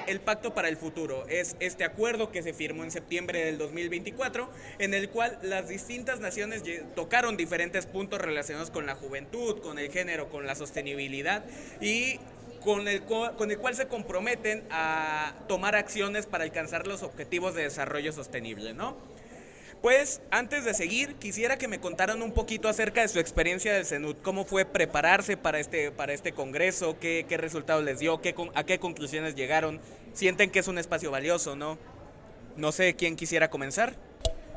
El Pacto para el Futuro es este acuerdo que se firmó en septiembre del 2024, en el cual las distintas naciones tocaron diferentes puntos relacionados con la juventud, con el género, con la sostenibilidad y con el cual se comprometen a tomar acciones para alcanzar los objetivos de desarrollo sostenible, ¿no? Pues antes de seguir, quisiera que me contaran un poquito acerca de su experiencia del CNUD, cómo fue prepararse para este congreso, qué resultados les dio, a qué conclusiones llegaron, sienten que es un espacio valioso, ¿no? No sé quién quisiera comenzar.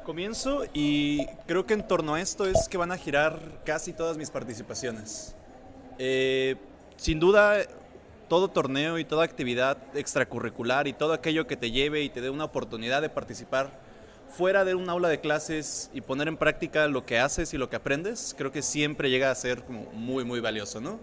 Comienzo y creo que en torno a esto es que van a girar casi todas mis participaciones. Sin duda, todo torneo y toda actividad extracurricular y todo aquello que te lleve y te dé una oportunidad de participar fuera de un aula de clases y poner en práctica lo que haces y lo que aprendes, creo que siempre llega a ser como muy, muy valioso, ¿no?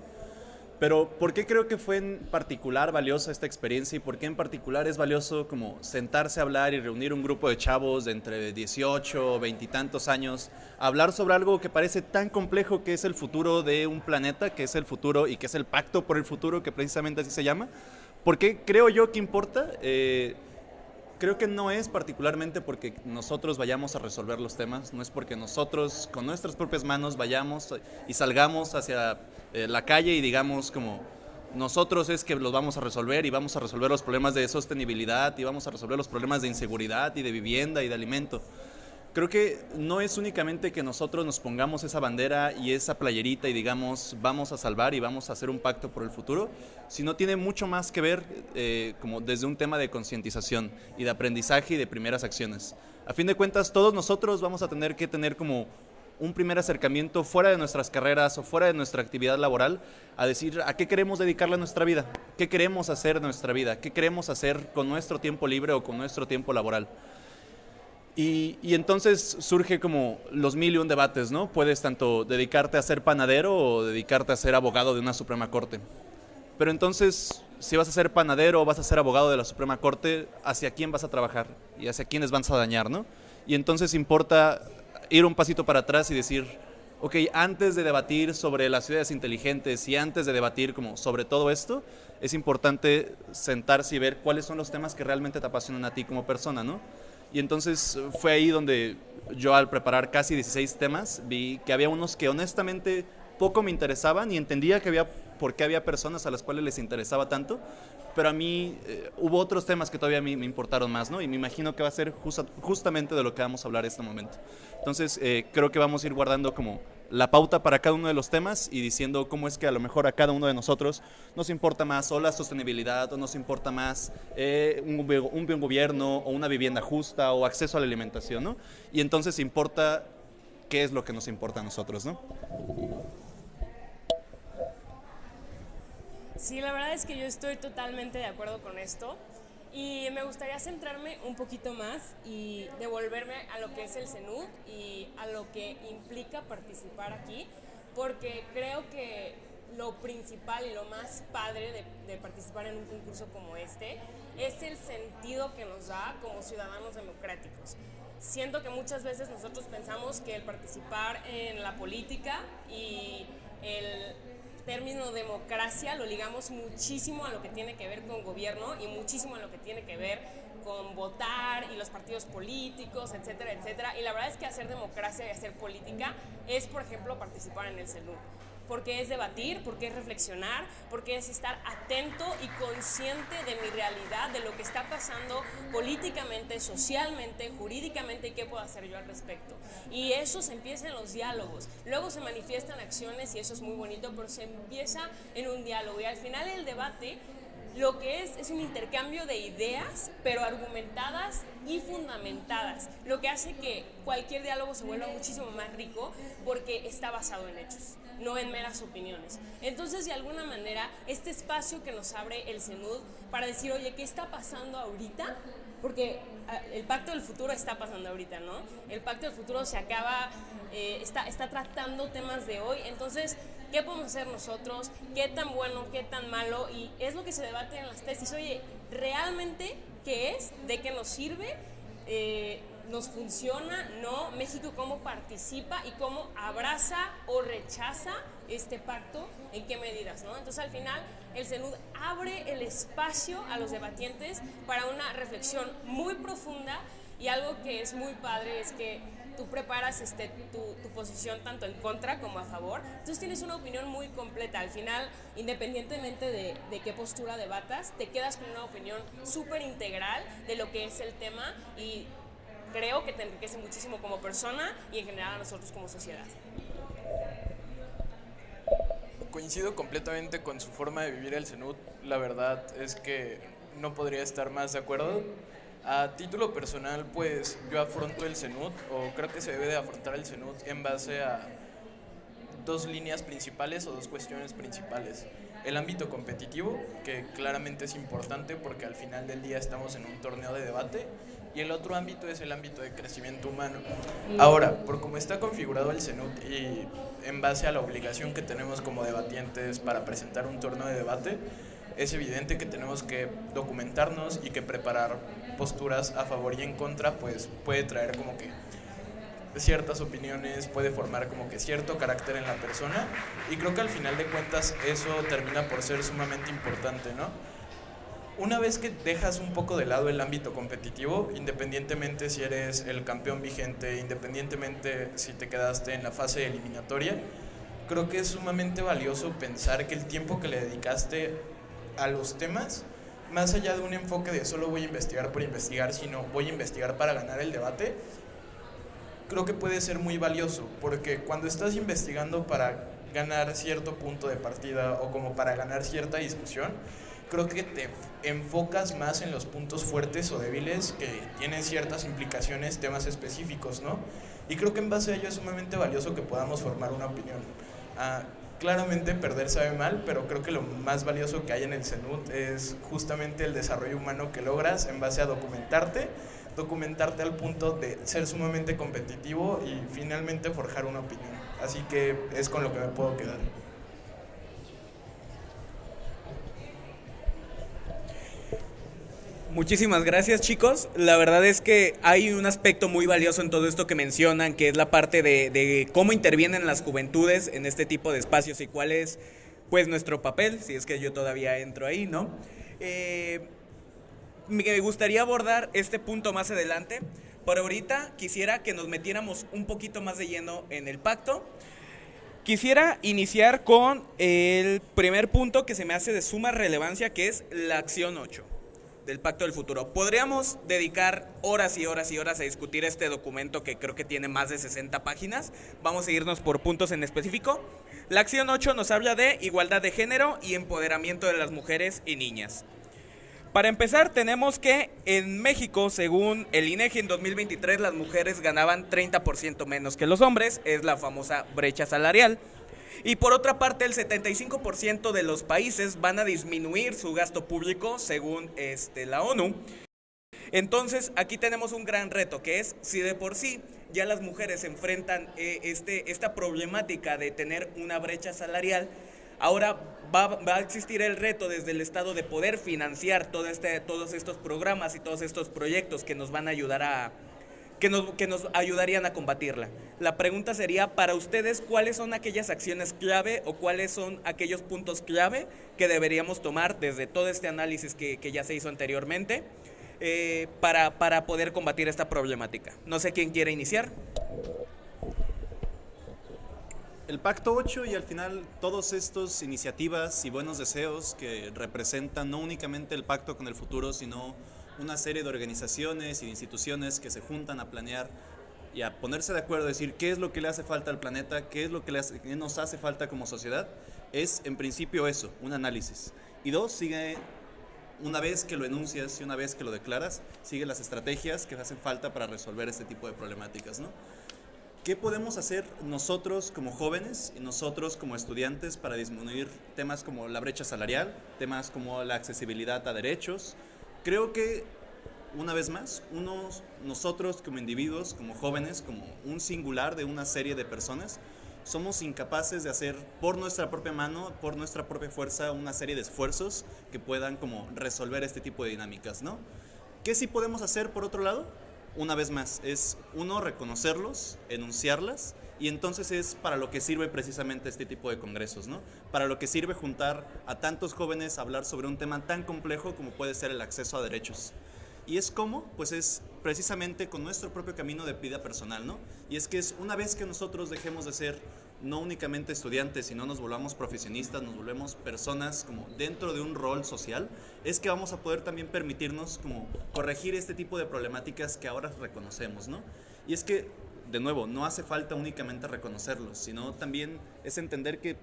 Pero ¿por qué creo que fue en particular valiosa esta experiencia y por qué en particular es valioso como sentarse a hablar y reunir un grupo de chavos de entre 18 o 20 y tantos años, a hablar sobre algo que parece tan complejo que es el futuro de un planeta, que es el futuro y que es el pacto por el futuro, que precisamente así se llama? ¿Por qué creo yo que importa? Creo que no es particularmente porque nosotros vayamos a resolver los temas, no es porque nosotros con nuestras propias manos vayamos y salgamos hacia la calle y digamos como nosotros es que los vamos a resolver y vamos a resolver los problemas de sostenibilidad y vamos a resolver los problemas de inseguridad y de vivienda y de alimento. Creo que no es únicamente que nosotros nos pongamos esa bandera y esa playerita y digamos vamos a salvar y vamos a hacer un pacto por el futuro, sino tiene mucho más que ver como desde un tema de concientización y de aprendizaje y de primeras acciones. A fin de cuentas, todos nosotros vamos a tener que tener como un primer acercamiento fuera de nuestras carreras o fuera de nuestra actividad laboral a decir a qué queremos dedicarle nuestra vida, qué queremos hacer de nuestra vida, qué queremos hacer con nuestro tiempo libre o con nuestro tiempo laboral. Y entonces surge como los mil y un debates, ¿no? Puedes tanto dedicarte a ser panadero o dedicarte a ser abogado de una Suprema Corte. Pero entonces, si vas a ser panadero o vas a ser abogado de la Suprema Corte, ¿hacia quién vas a trabajar? Y hacia quiénes vas a dañar, ¿no? Y entonces importa ir un pasito para atrás y decir, ok, antes de debatir sobre las ciudades inteligentes y antes de debatir como sobre todo esto, es importante sentarse y ver cuáles son los temas que realmente te apasionan a ti como persona, ¿no? Y entonces fue ahí donde yo al preparar casi 16 temas vi que había unos que honestamente poco me interesaban y entendía que había por qué había personas a las cuales les interesaba tanto, pero a mí hubo otros temas que todavía me importaron más, ¿no? Y me imagino que va a ser justamente de lo que vamos a hablar en este momento. Entonces creo que vamos a ir guardando como la pauta para cada uno de los temas y diciendo cómo es que a lo mejor a cada uno de nosotros nos importa más o la sostenibilidad o nos importa más un buen gobierno o una vivienda justa o acceso a la alimentación, ¿no? Y entonces importa qué es lo que nos importa a nosotros, ¿no? Sí, la verdad es que yo estoy totalmente de acuerdo con esto y me gustaría centrarme un poquito más y devolverme a lo que es el CNUD y a lo que implica participar aquí, porque creo que lo principal y lo más padre de participar en un concurso como este es el sentido que nos da como ciudadanos democráticos. Siento que muchas veces nosotros pensamos que el participar en la política y el término democracia lo ligamos muchísimo a lo que tiene que ver con gobierno y muchísimo a lo que tiene que ver con votar y los partidos políticos, etcétera, etcétera. Y la verdad es que hacer democracia y hacer política es, por ejemplo, participar en el CNUD. Porque es debatir, porque es reflexionar, porque es estar atento y consciente de mi realidad, de lo que está pasando políticamente, socialmente, jurídicamente y qué puedo hacer yo al respecto. Y eso se empieza en los diálogos, luego se manifiestan acciones y eso es muy bonito, pero se empieza en un diálogo y al final el debate lo que es un intercambio de ideas, pero argumentadas y fundamentadas, lo que hace que cualquier diálogo se vuelva muchísimo más rico porque está basado en hechos, no en meras opiniones. Entonces, de alguna manera, este espacio que nos abre el CNUD para decir, oye, ¿qué está pasando ahorita? Porque el Pacto del Futuro está pasando ahorita, ¿no? El Pacto del Futuro se acaba, está tratando temas de hoy, entonces, ¿qué podemos hacer nosotros? ¿Qué tan bueno, qué tan malo? Y es lo que se debate en las tesis. Oye, ¿realmente qué es? ¿De qué nos sirve? ¿Nos funciona? ¿No? ¿México cómo participa y cómo abraza o rechaza este pacto, en qué medidas, ¿no? Entonces al final el CENUD abre el espacio a los debatientes para una reflexión muy profunda, y algo que es muy padre es que tú preparas tu posición tanto en contra como a favor, entonces tienes una opinión muy completa. Al final, independientemente de qué postura debatas, te quedas con una opinión súper integral de lo que es el tema, y creo que te enriquece muchísimo como persona y en general a nosotros como sociedad. Coincido completamente con su forma de vivir el CENUT. La verdad es que no podría estar más de acuerdo. A título personal, pues yo afronto el CENUT, o creo que se debe de afrontar el CENUT en base a dos líneas principales o dos cuestiones principales. El ámbito competitivo, que claramente es importante porque al final del día estamos en un torneo de debate, y el otro ámbito es el ámbito de crecimiento humano. Ahora, por cómo está configurado el CENUT y en base a la obligación que tenemos como debatientes para presentar un torneo de debate, es evidente que tenemos que documentarnos y que preparar posturas a favor y en contra, pues puede traer como que ciertas opiniones, puede formar como que cierto carácter en la persona, y creo que al final de cuentas eso termina por ser sumamente importante, ¿no? Una vez que dejas un poco de lado el ámbito competitivo, independientemente si eres el campeón vigente, independientemente si te quedaste en la fase eliminatoria, creo que es sumamente valioso pensar que el tiempo que le dedicaste a los temas, más allá de un enfoque de solo voy a investigar por investigar, sino voy a investigar para ganar el debate, creo que puede ser muy valioso, porque cuando estás investigando para ganar cierto punto de partida o como para ganar cierta discusión, creo que te enfocas más en los puntos fuertes o débiles que tienen ciertas implicaciones, temas específicos, ¿no? Y creo que en base a ello es sumamente valioso que podamos formar una opinión. Claramente perder sabe mal, pero creo que lo más valioso que hay en el CENUT es justamente el desarrollo humano que logras en base a documentarte al punto de ser sumamente competitivo y finalmente forjar una opinión. Así que es con lo que me puedo quedar. Muchísimas gracias, chicos. La verdad es que hay un aspecto muy valioso en todo esto que mencionan, que es la parte de cómo intervienen las juventudes en este tipo de espacios y cuál es, pues, nuestro papel, si es que yo todavía entro ahí, ¿no? Me gustaría abordar este punto más adelante. Por ahorita quisiera que nos metiéramos un poquito más de lleno en el pacto. Quisiera iniciar con el primer punto que se me hace de suma relevancia, que es la acción 8 del Pacto del Futuro. Podríamos dedicar horas y horas y horas a discutir este documento que creo que tiene más de 60 páginas. Vamos a irnos por puntos en específico. La acción 8 nos habla de igualdad de género y empoderamiento de las mujeres y niñas. Para empezar, tenemos que en México, según el INEGI, en 2023 las mujeres ganaban 30% menos que los hombres, es la famosa brecha salarial. Y por otra parte, el 75% de los países van a disminuir su gasto público, según la ONU. Entonces, aquí tenemos un gran reto, que es, si de por sí ya las mujeres enfrentan esta problemática de tener una brecha salarial, ahora va a existir el reto desde el Estado de poder financiar todos estos programas y todos estos proyectos que nos van a ayudar que nos ayudarían a combatirla. La pregunta sería, para ustedes, ¿cuáles son aquellas acciones clave o cuáles son aquellos puntos clave que deberíamos tomar desde todo este análisis que ya se hizo anteriormente para poder combatir esta problemática? No sé quién quiere iniciar. El Pacto 8 y al final todas estas iniciativas y buenos deseos que representan no únicamente el pacto con el futuro, sino una serie de organizaciones y de instituciones que se juntan a planear y a ponerse de acuerdo, a decir qué es lo que le hace falta al planeta, qué es lo que nos hace falta como sociedad, es en principio eso, un análisis. Y dos, sigue, una vez que lo enuncias y una vez que lo declaras, sigue las estrategias que hacen falta para resolver este tipo de problemáticas, ¿no? ¿Qué podemos hacer nosotros como jóvenes y nosotros como estudiantes para disminuir temas como la brecha salarial, temas como la accesibilidad a derechos? Creo que, una vez más, nosotros como individuos, como jóvenes, como un singular de una serie de personas, somos incapaces de hacer por nuestra propia mano, por nuestra propia fuerza, una serie de esfuerzos que puedan como resolver este tipo de dinámicas, ¿no? ¿Qué sí podemos hacer por otro lado? Una vez más, es reconocerlos, enunciarlas Y entonces es para lo que sirve precisamente este tipo de congresos, ¿no? Para lo que sirve juntar a tantos jóvenes a hablar sobre un tema tan complejo como puede ser el acceso a derechos. ¿Y es cómo? Pues es precisamente con nuestro propio camino de vida personal, ¿no? Y es que es una vez que nosotros dejemos de ser no únicamente estudiantes, sino nos volvamos profesionistas, nos volvemos personas como dentro de un rol social, es que vamos a poder también permitirnos como corregir este tipo de problemáticas que ahora reconocemos, ¿no? Y es que, de nuevo, no hace falta únicamente reconocerlos, sino también es entender que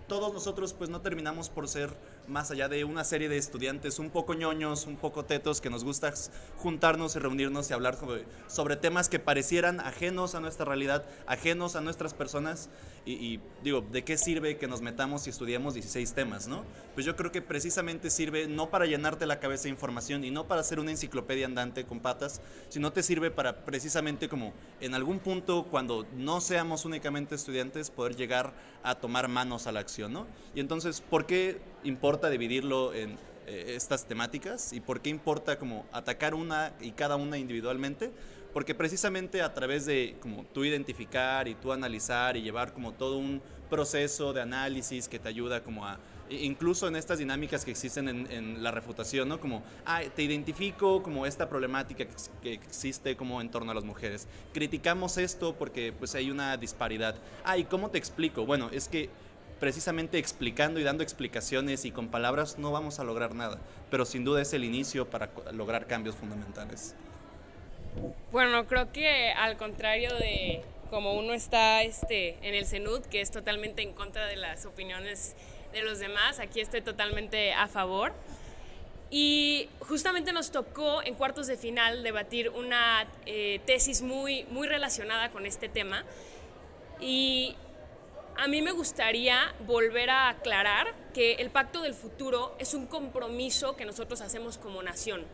todos nosotros pues no terminamos por ser más allá de una serie de estudiantes un poco ñoños, un poco tetos, que nos gusta juntarnos y reunirnos y hablar sobre temas que parecieran ajenos a nuestra realidad, ajenos a nuestras personas. Y digo, ¿de qué sirve que nos metamos y estudiemos 16 temas, no? Pues yo creo que precisamente sirve no para llenarte la cabeza de información y no para ser una enciclopedia andante con patas, sino te sirve para precisamente como en algún punto, cuando no seamos únicamente estudiantes, poder llegar a tomar manos a la acción, ¿no? Y entonces, ¿por qué importa dividirlo en estas temáticas? ¿Y por qué importa como atacar una y cada una individualmente? Porque precisamente a través de como tú identificar y tú analizar y llevar como todo un proceso de análisis que te ayuda como a, incluso en estas dinámicas que existen en la refutación, ¿no? Como, te identifico como esta problemática que existe como en torno a las mujeres. Criticamos esto porque pues hay una disparidad. ¿Y cómo te explico? Bueno, es que precisamente explicando y dando explicaciones y con palabras no vamos a lograr nada, pero sin duda es el inicio para lograr cambios fundamentales. Bueno, creo que al contrario de como uno está en el CENUD, que es totalmente en contra de las opiniones de los demás, aquí estoy totalmente a favor. Y justamente nos tocó en cuartos de final debatir una tesis muy relacionada con este tema. Y a mí me gustaría volver a aclarar que el Pacto del Futuro es un compromiso que nosotros hacemos como nación.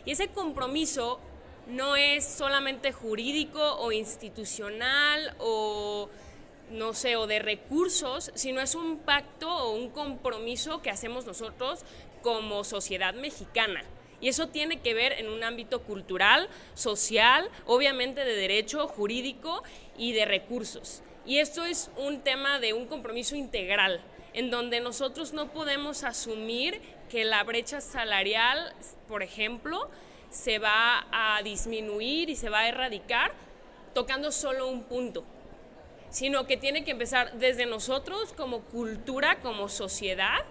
Y ese compromiso no es solamente jurídico o institucional o no sé, o de recursos, sino es un pacto o un compromiso que hacemos nosotros como sociedad mexicana. Y eso tiene que ver en un ámbito cultural, social, obviamente de derecho, jurídico y de recursos. Y esto es un tema de un compromiso integral, en donde nosotros no podemos asumir que la brecha salarial, por ejemplo, se va a disminuir y se va a erradicar tocando solo un punto, sino que tiene que empezar desde nosotros como cultura, como sociedad,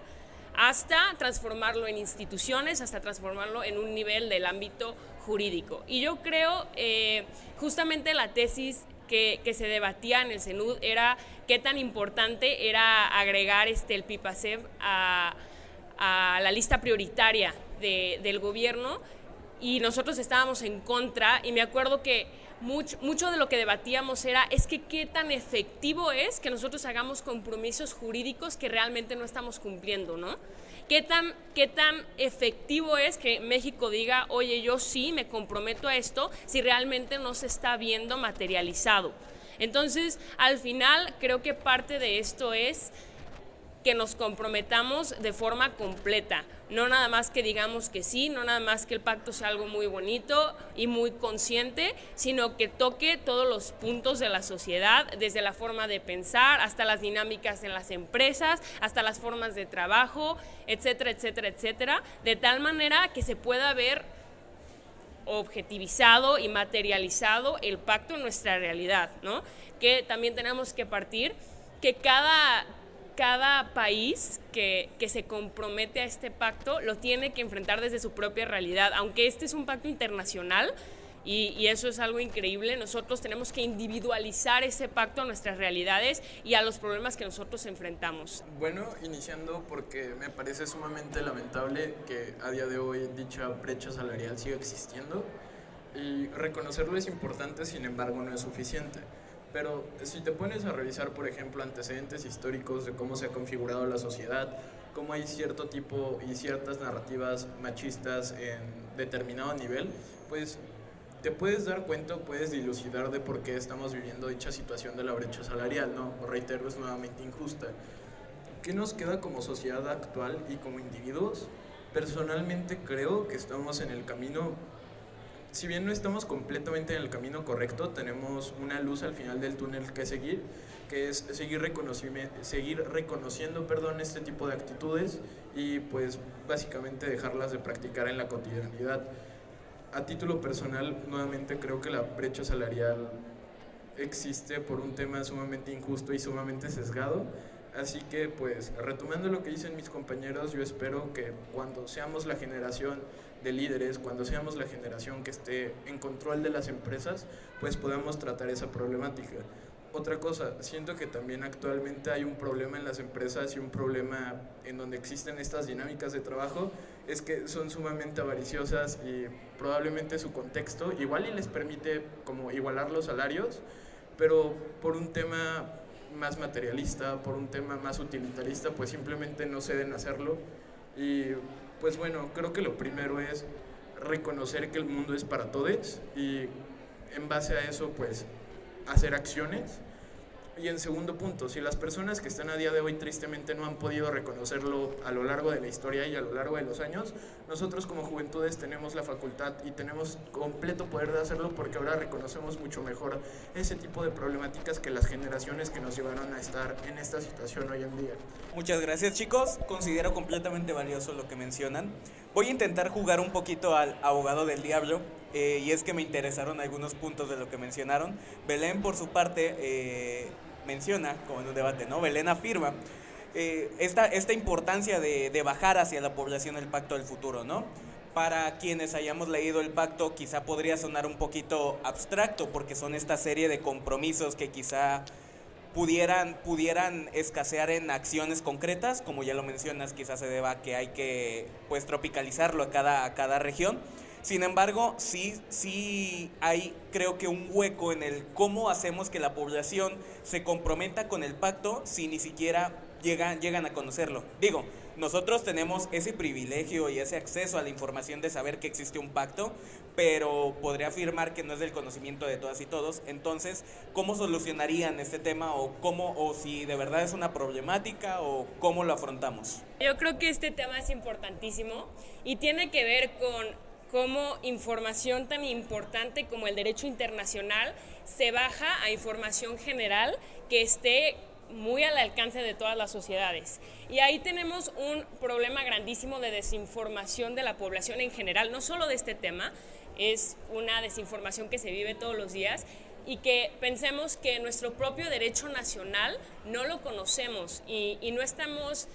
hasta transformarlo en instituciones, hasta transformarlo en un nivel del ámbito jurídico. Y yo creo, justamente la tesis que se debatía en el CENUD era qué tan importante era agregar el PIPACEB a la lista prioritaria del gobierno, y nosotros estábamos en contra, y me acuerdo que mucho de lo que debatíamos es que qué tan efectivo es que nosotros hagamos compromisos jurídicos que realmente no estamos cumpliendo, ¿no? ¿Qué tan efectivo es que México diga, oye, yo sí me comprometo a esto, si realmente no se está viendo materializado? Entonces, al final, creo que parte de esto es que nos comprometamos de forma completa, no nada más que digamos que sí, no nada más que el pacto sea algo muy bonito y muy consciente, sino que toque todos los puntos de la sociedad, desde la forma de pensar hasta las dinámicas en las empresas, hasta las formas de trabajo, etcétera, etcétera, etcétera, de tal manera que se pueda ver objetivizado y materializado el pacto en nuestra realidad, ¿no? Que también tenemos que partir que cada país que se compromete a este pacto lo tiene que enfrentar desde su propia realidad, aunque este es un pacto internacional y eso es algo increíble. Nosotros tenemos que individualizar ese pacto a nuestras realidades y a los problemas que nosotros enfrentamos. Bueno, iniciando porque me parece sumamente lamentable que a día de hoy dicha brecha salarial siga existiendo, y reconocerlo es importante, sin embargo no es suficiente. Pero si te pones a revisar, por ejemplo, antecedentes históricos de cómo se ha configurado la sociedad, cómo hay cierto tipo y ciertas narrativas machistas en determinado nivel, pues te puedes dar cuenta, puedes dilucidar de por qué estamos viviendo dicha situación de la brecha salarial, ¿no? Reitero, es nuevamente injusta. ¿Qué nos queda como sociedad actual y como individuos? Personalmente creo que estamos en el camino si bien no estamos completamente en el camino correcto, tenemos una luz al final del túnel que seguir, que es seguir reconociendo, este tipo de actitudes y pues básicamente dejarlas de practicar en la cotidianidad. A título personal, nuevamente creo que la brecha salarial existe por un tema sumamente injusto y sumamente sesgado. Así que pues retomando lo que dicen mis compañeros, yo espero que cuando seamos la generación de líderes, cuando seamos la generación que esté en control de las empresas, pues podamos tratar esa problemática. Otra cosa, siento que también actualmente hay un problema en las empresas y un problema en donde existen estas dinámicas de trabajo, es que son sumamente avariciosas y probablemente su contexto igual y les permite como igualar los salarios, pero por un tema más materialista, por un tema más utilitarista, pues simplemente no ceden a hacerlo. Y pues bueno, creo que lo primero es reconocer que el mundo es para todos y en base a eso pues hacer acciones. Y en segundo punto, si las personas que están a día de hoy tristemente no han podido reconocerlo a lo largo de la historia y a lo largo de los años, nosotros como juventudes tenemos la facultad y tenemos completo poder de hacerlo, porque ahora reconocemos mucho mejor ese tipo de problemáticas que las generaciones que nos llevaron a estar en esta situación hoy en día. Muchas gracias, chicos, considero completamente valioso lo que mencionan. Voy a intentar jugar un poquito al abogado del diablo, y es que me interesaron algunos puntos de lo que mencionaron. Belén, por su parte, menciona, como en un debate, ¿no? Belén afirma esta importancia de bajar hacia la población el pacto del futuro, ¿no? Para quienes hayamos leído el pacto, quizá podría sonar un poquito abstracto, porque son esta serie de compromisos que quizá pudieran escasear en acciones concretas, como ya lo mencionas, quizás se deba a que hay que pues tropicalizarlo a cada región. Sin embargo, sí hay, creo que, un hueco en el cómo hacemos que la población se comprometa con el pacto si ni siquiera llegan a conocerlo. Digo, nosotros tenemos ese privilegio y ese acceso a la información de saber que existe un pacto, pero podría afirmar que no es del conocimiento de todas y todos. Entonces, ¿cómo solucionarían este tema o si de verdad es una problemática o cómo lo afrontamos? Yo creo que este tema es importantísimo y tiene que ver con cómo información tan importante como el derecho internacional se baja a información general que esté muy al alcance de todas las sociedades. Y ahí tenemos un problema grandísimo de desinformación de la población en general, no solo de este tema, es una desinformación que se vive todos los días y que pensemos que nuestro propio derecho nacional no lo conocemos y no estamos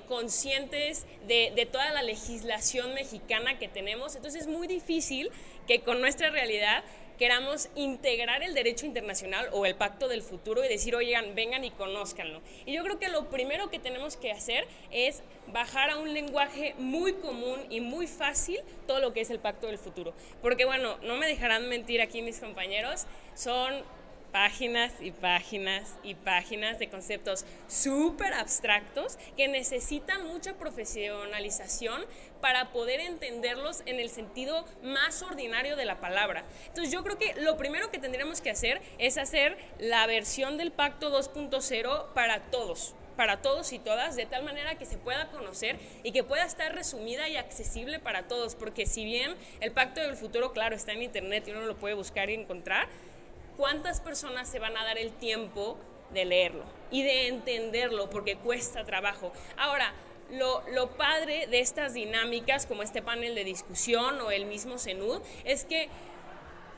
conscientes de toda la legislación mexicana que tenemos. Entonces es muy difícil que con nuestra realidad queramos integrar el derecho internacional o el pacto del futuro y decir, oigan, vengan y conózcanlo. Y yo creo que lo primero que tenemos que hacer es bajar a un lenguaje muy común y muy fácil todo lo que es el pacto del futuro. Porque bueno, no me dejarán mentir aquí mis compañeros, son páginas y páginas y páginas de conceptos súper abstractos que necesitan mucha profesionalización para poder entenderlos en el sentido más ordinario de la palabra. Entonces yo creo que lo primero que tendríamos que hacer es hacer la versión del Pacto 2.0 para todos y todas, de tal manera que se pueda conocer y que pueda estar resumida y accesible para todos, porque si bien el Pacto del Futuro, claro, está en internet y uno lo puede buscar y encontrar, ¿cuántas personas se van a dar el tiempo de leerlo y de entenderlo? Porque cuesta trabajo. Ahora, lo padre de estas dinámicas, como este panel de discusión o el mismo CENUD, es que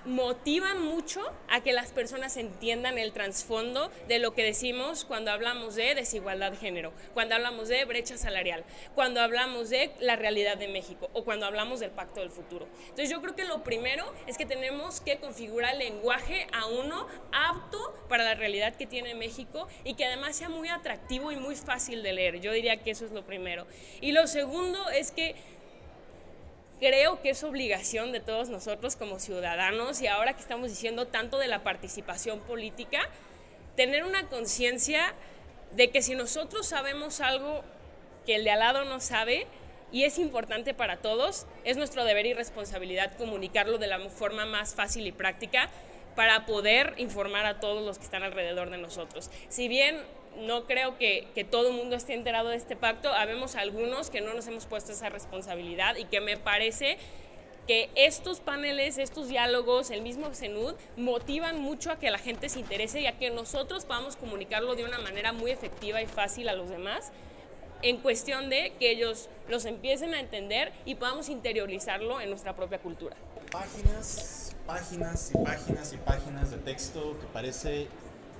motivan mucho a que las personas entiendan el trasfondo de lo que decimos cuando hablamos de desigualdad de género, cuando hablamos de brecha salarial, cuando hablamos de la realidad de México o cuando hablamos del pacto del futuro. Entonces yo creo que lo primero es que tenemos que configurar el lenguaje a uno apto para la realidad que tiene México y que además sea muy atractivo y muy fácil de leer. Yo diría que eso es lo primero. Y lo segundo es que creo que es obligación de todos nosotros como ciudadanos, y ahora que estamos diciendo tanto de la participación política, tener una conciencia de que si nosotros sabemos algo que el de al lado no sabe y es importante para todos, es nuestro deber y responsabilidad comunicarlo de la forma más fácil y práctica para poder informar a todos los que están alrededor de nosotros. Si bien no creo que todo el mundo esté enterado de este pacto, habemos algunos que no nos hemos puesto esa responsabilidad y que me parece que estos paneles, estos diálogos, el mismo CENUD, motivan mucho a que la gente se interese y a que nosotros podamos comunicarlo de una manera muy efectiva y fácil a los demás, en cuestión de que ellos los empiecen a entender y podamos interiorizarlo en nuestra propia cultura. Páginas, páginas y páginas y páginas de texto que parece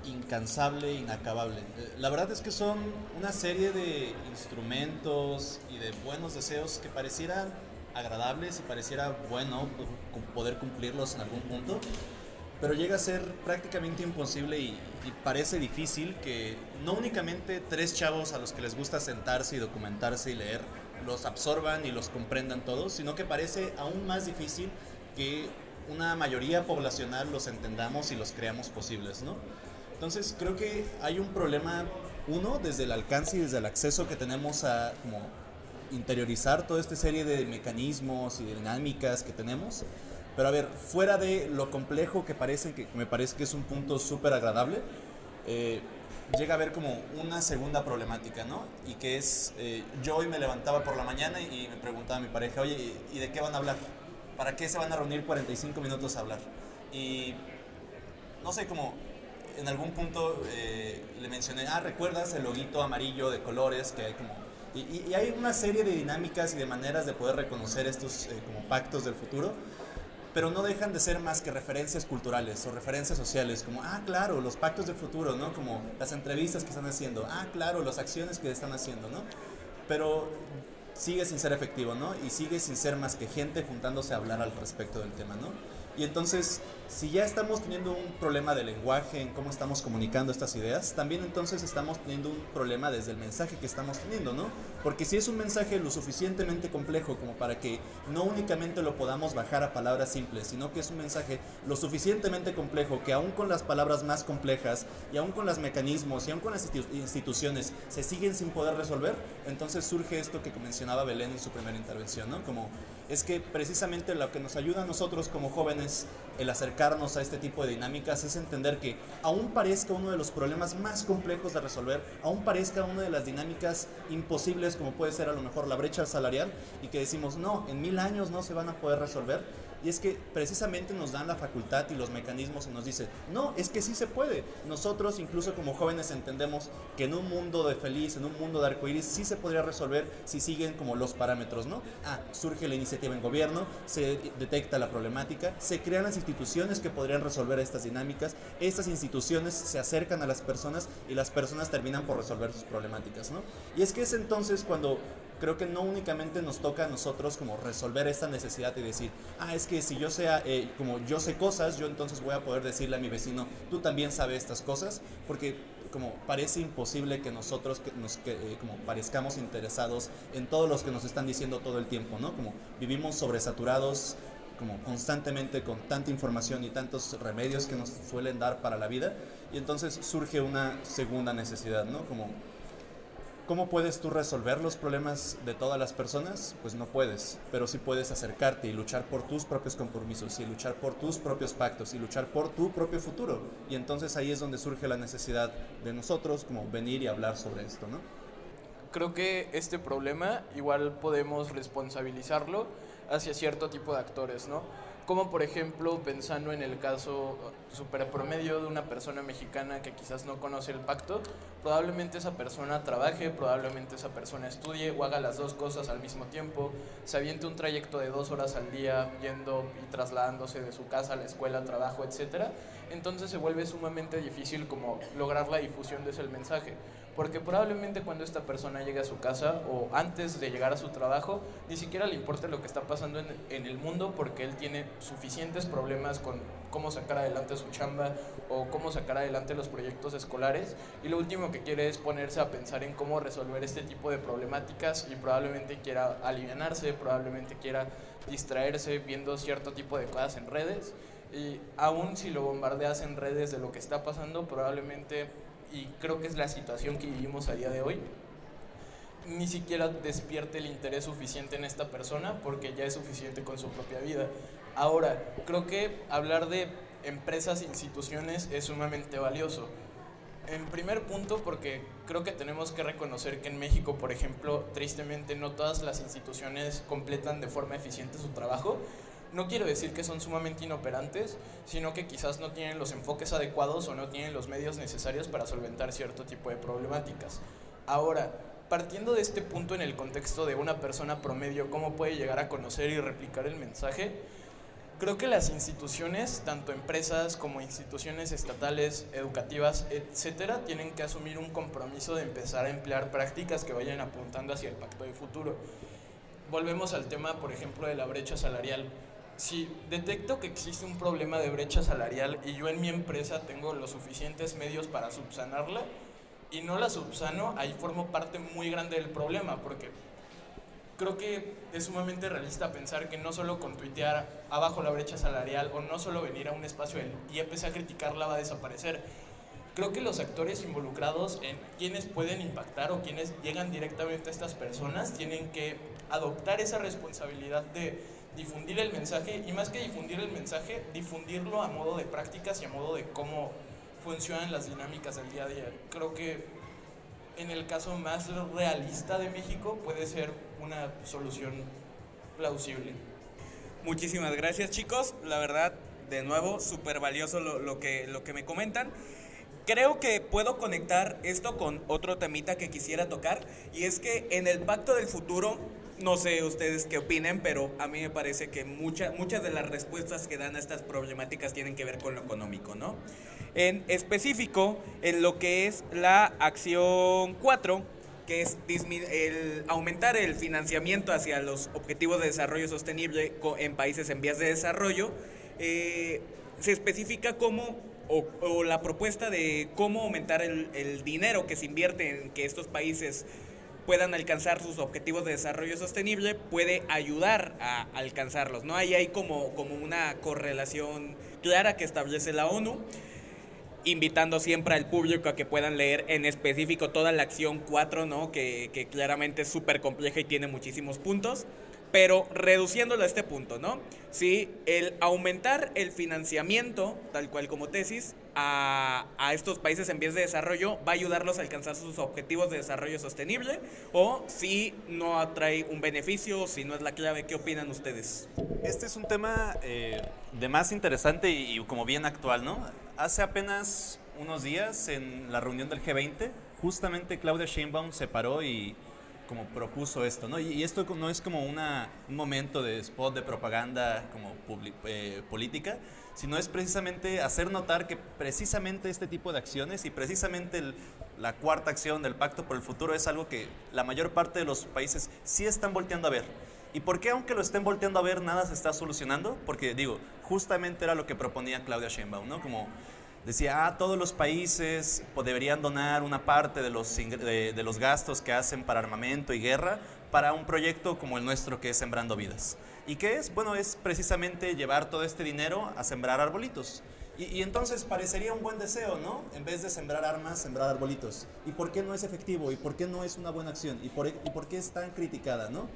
incansable, inacabable. La verdad es que son una serie de instrumentos y de buenos deseos que parecieran agradables y pareciera bueno poder cumplirlos en algún punto, pero llega a ser prácticamente imposible y parece difícil que no únicamente 3 chavos a los que les gusta sentarse y documentarse y leer los absorban y los comprendan todos, sino que parece aún más difícil que una mayoría poblacional los entendamos y los creamos posibles, ¿no? Entonces creo que hay un problema, uno, desde el alcance y desde el acceso que tenemos a como interiorizar toda esta serie de mecanismos y de dinámicas que tenemos. Pero a ver, fuera de lo complejo que me parece que es un punto súper agradable, llega a haber como una segunda problemática, ¿no? Y que es, yo hoy me levantaba por la mañana y me preguntaba a mi pareja, oye, ¿y de qué van a hablar? ¿Para qué se van a reunir 45 minutos a hablar? Y no sé, como en algún punto le mencioné, ¿recuerdas el loguito amarillo de colores que hay como... Y hay una serie de dinámicas y de maneras de poder reconocer estos como pactos del futuro, pero no dejan de ser más que referencias culturales o referencias sociales, como, claro, los pactos del futuro, ¿no? Como las entrevistas que están haciendo, claro, las acciones que están haciendo, ¿no? Pero sigue sin ser efectivo, ¿no? Y sigue sin ser más que gente juntándose a hablar al respecto del tema, ¿no? Y entonces, si ya estamos teniendo un problema de lenguaje en cómo estamos comunicando estas ideas, también entonces estamos teniendo un problema desde el mensaje que estamos teniendo, ¿no? Porque si es un mensaje lo suficientemente complejo como para que no únicamente lo podamos bajar a palabras simples, sino que es un mensaje lo suficientemente complejo que aún con las palabras más complejas y aún con los mecanismos y aún con las instituciones se siguen sin poder resolver, entonces surge esto que mencionaba Belén en su primera intervención, ¿no? Como es que precisamente lo que nos ayuda a nosotros como jóvenes el acercarnos a este tipo de dinámicas es entender que aún parezca uno de los problemas más complejos de resolver, aún parezca una de las dinámicas imposibles como puede ser a lo mejor la brecha salarial y que decimos no, en 1000 años no se van a poder resolver. Y es que precisamente nos dan la facultad y los mecanismos y nos dicen, no, es que sí se puede. Nosotros incluso como jóvenes entendemos que en un mundo de feliz, en un mundo de arcoíris, sí se podría resolver si siguen como los parámetros, ¿no? Surge la iniciativa en gobierno, se detecta la problemática, se crean las instituciones que podrían resolver estas dinámicas, estas instituciones se acercan a las personas y las personas terminan por resolver sus problemáticas, ¿no? Y es que es entonces cuando creo que no únicamente nos toca a nosotros como resolver esta necesidad y decir, es que si yo sea, como yo sé cosas, yo entonces voy a poder decirle a mi vecino, tú también sabes estas cosas, porque como parece imposible que nosotros como parezcamos interesados en todos los que nos están diciendo todo el tiempo, ¿no? Como vivimos sobresaturados como constantemente con tanta información y tantos remedios que nos suelen dar para la vida, y entonces surge una segunda necesidad, ¿no? Como ¿cómo puedes tú resolver los problemas de todas las personas? Pues no puedes, pero sí puedes acercarte y luchar por tus propios compromisos y luchar por tus propios pactos y luchar por tu propio futuro. Y entonces ahí es donde surge la necesidad de nosotros como venir y hablar sobre esto, ¿no? Creo que este problema igual podemos responsabilizarlo hacia cierto tipo de actores, ¿no? Como por ejemplo pensando en el caso super promedio de una persona mexicana que quizás no conoce el pacto, probablemente esa persona trabaje, probablemente esa persona estudie o haga las dos cosas al mismo tiempo, se aviente un trayecto de 2 horas al día yendo y trasladándose de su casa a la escuela, al trabajo, etc. Entonces se vuelve sumamente difícil como lograr la difusión de ese mensaje, porque probablemente cuando esta persona llegue a su casa o antes de llegar a su trabajo, ni siquiera le importa lo que está pasando en el mundo, porque él tiene suficientes problemas con cómo sacar adelante su chamba o cómo sacar adelante los proyectos escolares, y lo último que quiere es ponerse a pensar en cómo resolver este tipo de problemáticas, y probablemente quiera alivianarse, probablemente quiera distraerse viendo cierto tipo de cosas en redes, y aún si lo bombardeas en redes de lo que está pasando, probablemente, y creo que es la situación que vivimos a día de hoy, ni siquiera despierte el interés suficiente en esta persona porque ya es suficiente con su propia vida. Ahora, creo que hablar de empresas e instituciones es sumamente valioso. En primer punto, porque creo que tenemos que reconocer que en México, por ejemplo, tristemente no todas las instituciones completan de forma eficiente su trabajo. no quiero decir que son sumamente inoperantes, sino que quizás no tienen los enfoques adecuados o no tienen los medios necesarios para solventar cierto tipo de problemáticas. Ahora, partiendo de este punto en el contexto de una persona promedio, ¿cómo puede llegar a conocer y replicar el mensaje? Creo que las instituciones, tanto empresas como instituciones estatales, educativas, etcétera, tienen que asumir un compromiso de empezar a emplear prácticas que vayan apuntando hacia el pacto de futuro. Volvemos al tema, por ejemplo, de la brecha salarial. Si detecto que existe un problema de brecha salarial y yo en mi empresa tengo los suficientes medios para subsanarla y no la subsano, ahí formo parte muy grande del problema, porque creo que es sumamente realista pensar que no solo con tuitear abajo la brecha salarial o no solo venir a un espacio y empecé a criticarla va a desaparecer. Creo que los actores involucrados en quienes pueden impactar o quienes llegan directamente a estas personas tienen que adoptar esa responsabilidad de difundir el mensaje y más que difundir el mensaje, difundirlo a modo de prácticas y a modo de cómo funcionan las dinámicas del día a día. Creo que en el caso más realista de México puede ser una solución plausible. Muchísimas gracias, chicos. La verdad, de nuevo, súper valioso lo que me comentan. Creo que puedo conectar esto con otro temita que quisiera tocar, y es que en el Pacto del Futuro, no sé ustedes qué opinen, pero a mí me parece que muchas de las respuestas que dan a estas problemáticas tienen que ver con lo económico, ¿no? En específico, en lo que es la acción 4, que es el aumentar el financiamiento hacia los objetivos de desarrollo sostenible en países en vías de desarrollo, se especifica cómo, o la propuesta de cómo aumentar el dinero que se invierte en que estos países puedan alcanzar sus objetivos de desarrollo sostenible puede ayudar a alcanzarlos, ¿no? Ahí hay como una correlación clara que establece la ONU, invitando siempre al público a que puedan leer en específico toda la acción 4, ¿no? Que claramente es súper compleja y tiene muchísimos puntos, pero reduciéndolo a este punto, ¿no? Sí, el aumentar el financiamiento, tal cual como tesis, a estos países en vías de desarrollo va a ayudarlos a alcanzar sus objetivos de desarrollo sostenible, o si no atrae un beneficio, si no es la clave. ¿Qué opinan ustedes? Este es un tema de más interesante y como bien actual, ¿no? Hace apenas unos días en la reunión del G20, justamente Claudia Sheinbaum se paró y como propuso esto, ¿no? Y esto no es como un momento de spot de propaganda como política, sino es precisamente hacer notar que precisamente este tipo de acciones y precisamente la cuarta acción del Pacto por el Futuro es algo que la mayor parte de los países sí están volteando a ver. ¿Y por qué aunque lo estén volteando a ver nada se está solucionando? Porque digo, justamente era lo que proponía Claudia Sheinbaum, ¿no? Como decía, todos los países deberían donar una parte de los gastos que hacen para armamento y guerra para un proyecto como el nuestro, que es Sembrando Vidas. ¿Y qué es? Bueno, es precisamente llevar todo este dinero a sembrar arbolitos. Y entonces parecería un buen deseo, ¿no? En vez de sembrar armas, sembrar arbolitos. ¿Y por qué no es efectivo? ¿Y por qué no es una buena acción? ¿Y por qué es tan criticada, no?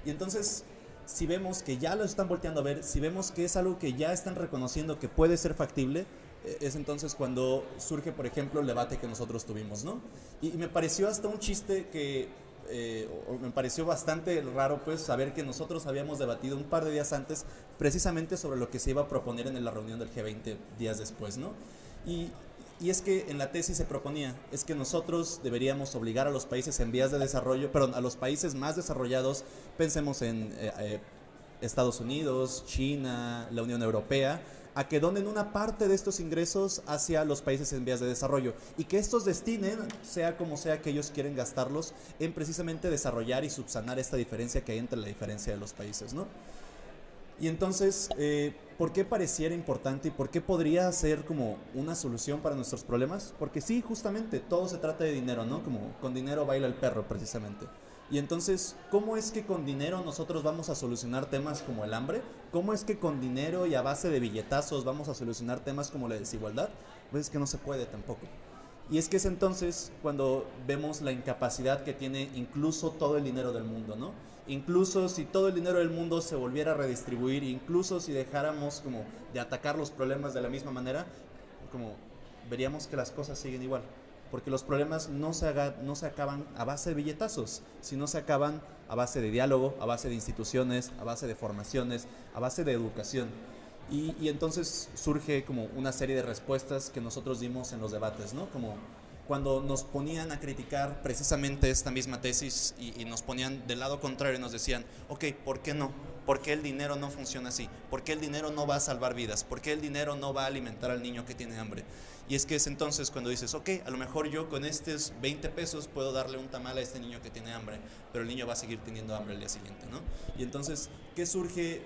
Y entonces, si vemos que ya lo están volteando a ver, si vemos que es algo que ya están reconociendo que puede ser factible, es entonces cuando surge, por ejemplo, el debate que nosotros tuvimos, ¿no? Y me pareció hasta un chiste que, me pareció bastante raro, pues, saber que nosotros habíamos debatido un par de días antes precisamente sobre lo que se iba a proponer en la reunión del G20 días después, ¿no? Y es que en la tesis se proponía, es que nosotros deberíamos obligar a los países en vías de desarrollo, perdón, a los países más desarrollados, pensemos en Estados Unidos, China, la Unión Europea, a que donen una parte de estos ingresos hacia los países en vías de desarrollo y que estos destinen, sea como sea que ellos quieren gastarlos, en precisamente desarrollar y subsanar esta diferencia que hay entre la diferencia de los países, ¿no? Y entonces, ¿por qué pareciera importante y por qué podría ser como una solución para nuestros problemas? Porque sí, justamente, todo se trata de dinero, ¿no? Como con dinero baila el perro, precisamente. Y entonces, ¿cómo es que con dinero nosotros vamos a solucionar temas como el hambre? ¿Cómo es que con dinero y a base de billetazos vamos a solucionar temas como la desigualdad? Pues es que no se puede tampoco. Y es que es entonces cuando vemos la incapacidad que tiene incluso todo el dinero del mundo, ¿no? Incluso si todo el dinero del mundo se volviera a redistribuir, incluso si dejáramos como de atacar los problemas de la misma manera, como veríamos que las cosas siguen igual. porque los problemas no se acaban a base de billetazos, sino se acaban a base de diálogo, a base de instituciones, a base de formaciones, a base de educación. Y entonces surge como una serie de respuestas que nosotros dimos en los debates, ¿no? Como cuando nos ponían a criticar precisamente esta misma tesis y nos ponían del lado contrario y nos decían, ok, ¿por qué no? ¿Por qué el dinero no funciona así? ¿Por qué el dinero no va a salvar vidas? ¿Por qué el dinero no va a alimentar al niño que tiene hambre? Y es que es entonces cuando dices, ok, a lo mejor yo con estos 20 pesos puedo darle un tamal a este niño que tiene hambre, pero el niño va a seguir teniendo hambre el día siguiente, ¿no? Y entonces, ¿qué surge?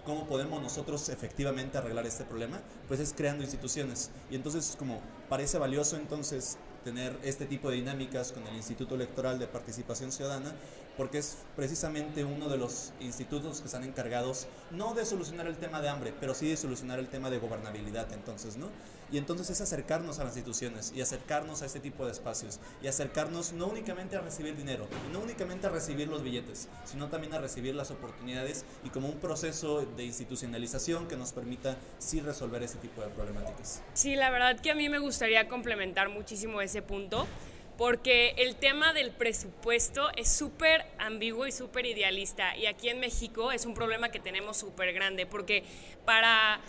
¿Cómo podemos nosotros efectivamente arreglar este problema? Pues es creando instituciones. Y entonces como parece valioso entonces tener este tipo de dinámicas con el Instituto Electoral de Participación Ciudadana, porque es precisamente uno de los institutos que están encargados no de solucionar el tema de hambre, pero sí de solucionar el tema de gobernabilidad, entonces, ¿no? Y entonces es acercarnos a las instituciones y acercarnos a este tipo de espacios y acercarnos no únicamente a recibir dinero, y no únicamente a recibir los billetes, sino también a recibir las oportunidades y como un proceso de institucionalización que nos permita sí resolver este tipo de problemáticas. Sí, la verdad que a mí me gustaría complementar muchísimo ese punto, porque el tema del presupuesto es súper ambiguo y súper idealista, y aquí en México es un problema que tenemos súper grande, porque para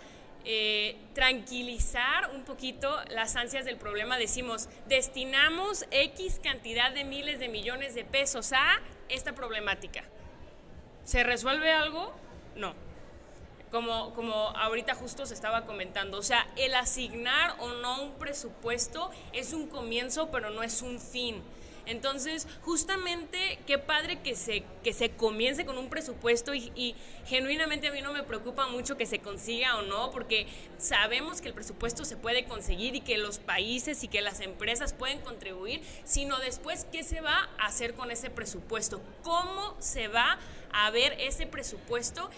tranquilizar un poquito las ansias del problema decimos, destinamos X cantidad de miles de millones de pesos a esta problemática. ¿Se resuelve algo? No. Como ahorita justo se estaba comentando, o sea, el asignar o no un presupuesto es un comienzo, pero no es un fin. Entonces, justamente, qué padre que se comience con un presupuesto y genuinamente a mí no me preocupa mucho que se consiga o no, porque sabemos que el presupuesto se puede conseguir y que los países y que las empresas pueden contribuir, sino después, ¿qué se va a hacer con ese presupuesto? ¿Cómo se va a ver ese presupuesto?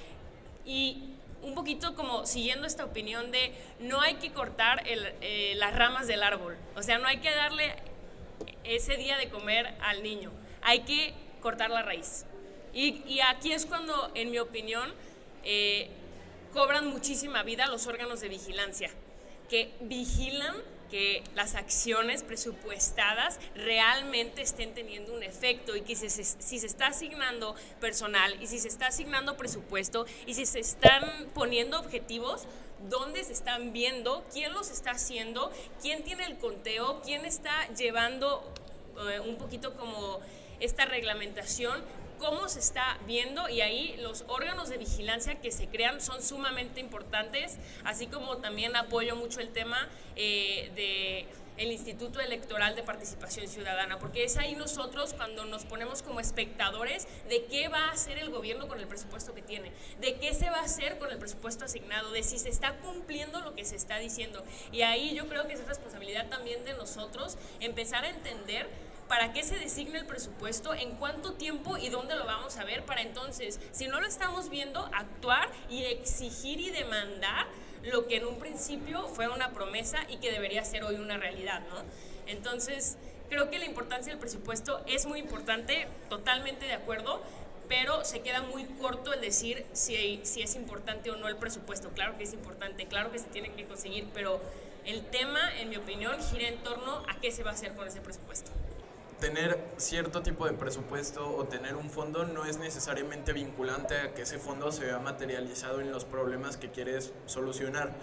Y un poquito como siguiendo esta opinión de no hay que cortar las ramas del árbol, o sea, no hay que darle ese día de comer al niño, hay que cortar la raíz. Y aquí es cuando, en mi opinión, cobran muchísima vida los órganos de vigilancia, que vigilan que las acciones presupuestadas realmente estén teniendo un efecto y que si se está asignando personal y si se está asignando presupuesto y si se están poniendo objetivos, dónde se están viendo, quién los está haciendo, quién tiene el conteo, quién está llevando un poquito como esta reglamentación, cómo se está viendo, y ahí los órganos de vigilancia que se crean son sumamente importantes, así como también apoyo mucho el tema de el Instituto Electoral de Participación Ciudadana, porque es ahí nosotros cuando nos ponemos como espectadores de qué va a hacer el gobierno con el presupuesto que tiene, de qué se va a hacer con el presupuesto asignado, de si se está cumpliendo lo que se está diciendo. Y ahí yo creo que es responsabilidad también de nosotros empezar a entender para qué se designa el presupuesto, en cuánto tiempo y dónde lo vamos a ver, para entonces, si no lo estamos viendo, actuar y exigir y demandar lo que en un principio fue una promesa y que debería ser hoy una realidad, ¿no? Entonces, creo que la importancia del presupuesto es muy importante, totalmente de acuerdo, pero se queda muy corto el decir si es importante o no el presupuesto. Claro que es importante, claro que se tiene que conseguir, pero el tema, en mi opinión, gira en torno a qué se va a hacer con ese presupuesto. Tener cierto tipo de presupuesto o tener un fondo no es necesariamente vinculante a que ese fondo se vea materializado en los problemas que quieres solucionar.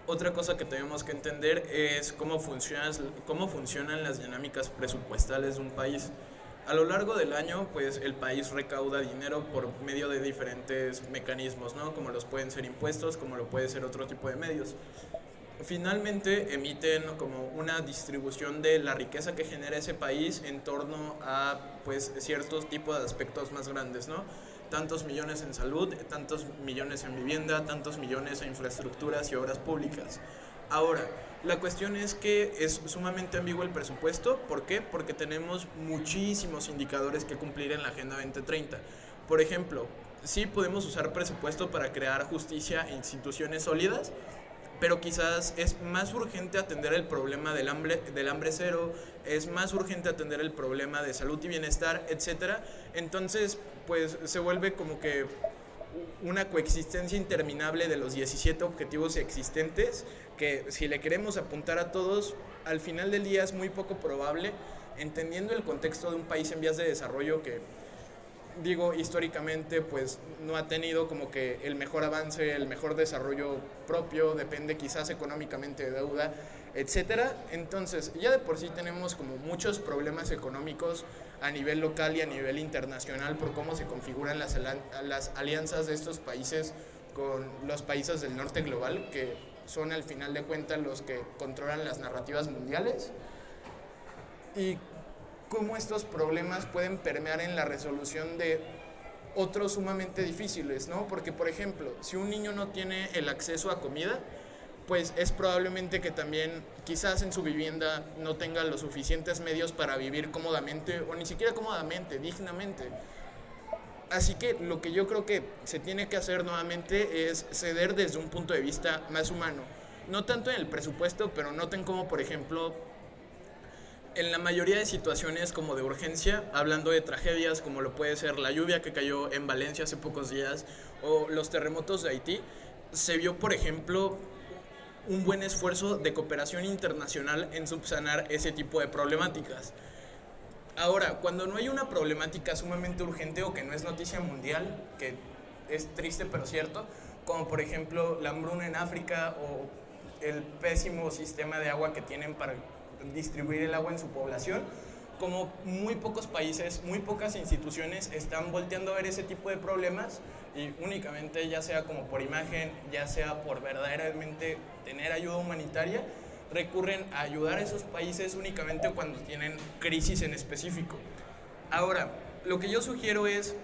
Otra cosa que tenemos que entender es cómo funcionan las dinámicas presupuestales de un país. A lo largo del año, pues el país recauda dinero por medio de diferentes mecanismos, ¿no? Como los pueden ser impuestos, como lo puede ser otro tipo de medios. Finalmente emiten como una distribución de la riqueza que genera ese país en torno a pues ciertos tipos de aspectos más grandes, ¿no? Tantos millones en salud, tantos millones en vivienda, tantos millones en infraestructuras y obras públicas. Ahora, la cuestión es que es sumamente ambiguo el presupuesto. ¿Por qué? Porque tenemos muchísimos indicadores que cumplir en la Agenda 2030. Por ejemplo, sí podemos usar presupuesto para crear justicia e instituciones sólidas, pero quizás es más urgente atender el problema del hambre cero, es más urgente atender el problema de salud y bienestar, etc. Entonces, pues se vuelve como que una coexistencia interminable de los 17 objetivos existentes que si le queremos apuntar a todos, al final del día es muy poco probable, entendiendo el contexto de un país en vías de desarrollo que, digo, históricamente pues no ha tenido como que el mejor avance, el mejor desarrollo propio, depende quizás económicamente de deuda, etcétera. Entonces, ya de por sí tenemos como muchos problemas económicos a nivel local y a nivel internacional por cómo se configuran las alianzas de estos países con los países del norte global, que son al final de cuentas los que controlan las narrativas mundiales, y cómo estos problemas pueden permear en la resolución de otros sumamente difíciles, ¿no? Porque, por ejemplo, si un niño no tiene el acceso a comida, pues es probablemente que también quizás en su vivienda no tenga los suficientes medios para vivir cómodamente, o ni siquiera cómodamente, dignamente. Así que lo que yo creo que se tiene que hacer nuevamente es ceder desde un punto de vista más humano. No tanto en el presupuesto, pero noten como, por ejemplo, en la mayoría de situaciones como de urgencia, hablando de tragedias como lo puede ser la lluvia que cayó en Valencia hace pocos días o los terremotos de Haití, se vio, por ejemplo, un buen esfuerzo de cooperación internacional en subsanar ese tipo de problemáticas. Ahora, cuando no hay una problemática sumamente urgente o que no es noticia mundial, que es triste pero cierto, como por ejemplo la hambruna en África o el pésimo sistema de agua que tienen para distribuir el agua en su población, como muy pocos países, muy pocas instituciones están volteando a ver ese tipo de problemas y únicamente, ya sea como por imagen, ya sea por verdaderamente tener ayuda humanitaria, recurren a ayudar a esos países únicamente cuando tienen crisis en específico. Ahora, lo que yo sugiero es,